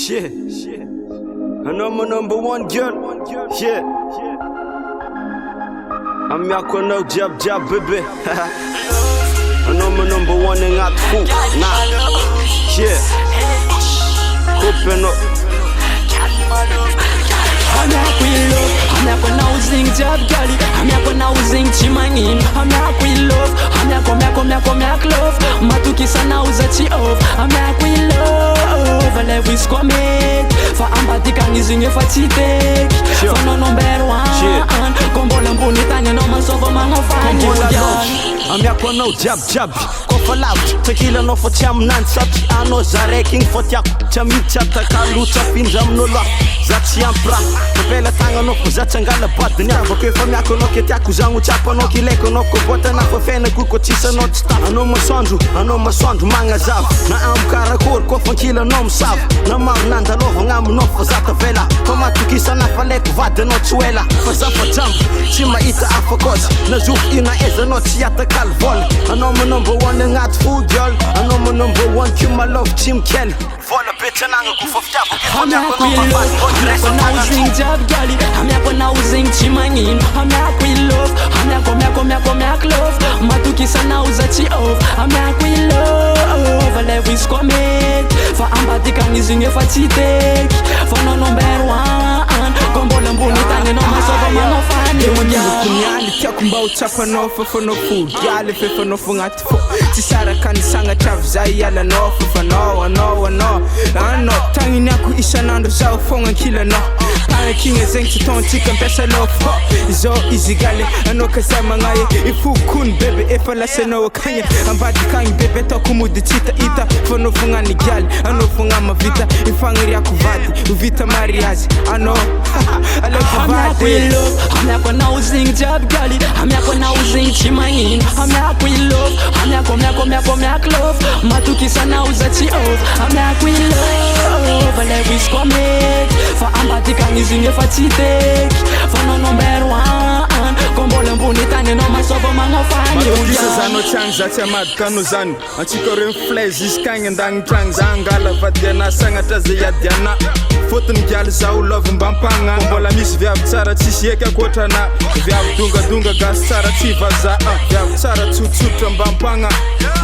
Shit. And I'm a number one girl. Yeah. I'm yako no jab baby. And I'm a number one in at food. Nah. Yeah. Open up. I'm not with love, I'm not gonna housing job gali, I'm not gonna housing chimangin, I'm not with love, I'm not gonna love, matuki sana uzachi off, I'm not with love, live with squamate, for ambatika ngizinge fatite, for no number one, kombola mbunita ni no masofa mangofani ujali. I'm yako no jab Kofa loud, tequila no for cham nansat Ano zareking for tiak Chamicha takalucha pinjam no la Zachi ampra Pepela tanga no for zachangala bad Nya Vake fam yako no ketiaku zangu chapa no kileko no kobota na fafena kuko chisa no tsta Ano maswandu manga zav Na amkara kor kofa kila no msav Na magnanda lovo ngamu no for zata vela Koma tukisa na falek vada no tsuela Fazafa jump, chima ita afakos Na zuf ina eza no tiata Vol. I know my number one in that food girl. I know my number one kill my love Tim Ken. Fall a bitch and I'm not with love, I'm not gonna housing job gali, I'm not gonna housing chimangin, I'm not with love, I'm not gonna love, matuki sana uzachi off, I'm not with love, live with squamate, for ambatika ngizinge fatite, for no number one, kombola mbunita ni no masofa mangofani kunyali takumba utapa no for no food yale fe no fungat fo tisara kan sanga tavzai yala no for no ano tangi nyaku ishanando zao fonga kila no pana king ezeng ton tika pesa no fo zo easy gale ano kasama ngaye ifu kun bebe efala seno kanya ambadi kan bebe to kumudi chita ita for no funga ni gal ano funga mavita ifangiri yakuvadi uvita mariage ano I love I'm not with love, I'm not gonna housing job gali, I'm not gonna housing chimangin, I'm not with love, I'm not gonna love, matuki sana uzachi off, I'm not with love, live with squamate, for ambatika ngizinge fatite, for no number one, kombola mbunita ni no masofa mangofani ujali. Zano changza chamad kanuzan, achikore flash iskang ndang changzanga la vadiana sangata ziyadiana. Foton gyal zao love mbampanga Mbola misy viavy tsara tsisy eka kotrana Viavy dunga gas tsara tsy vaza Viavy tsara tsotsotra mbampagna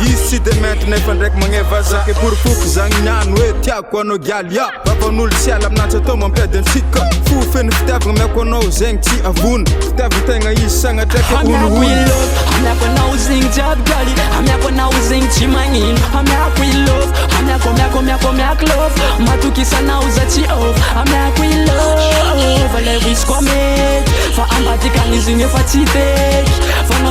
Izy tsy de mainty nefa ndraiky magnevaza Ke porofoky zagny niano hoe tiako anao gyal ya Vavan'olo tsy ala aminantsy atao mampiady ansika Fo feno fitiavagna miako anao zegny tsy avona Fitiavagna tegna izy sagnatraika I'm not with love, I'm not gonna housing job gali, I'm not gonna housing chimangin, I'm not with love, I'm not gonna love, matuki sana uzachi off, I'm not with love, live with squamate, for ambatika ngizinge fatite, for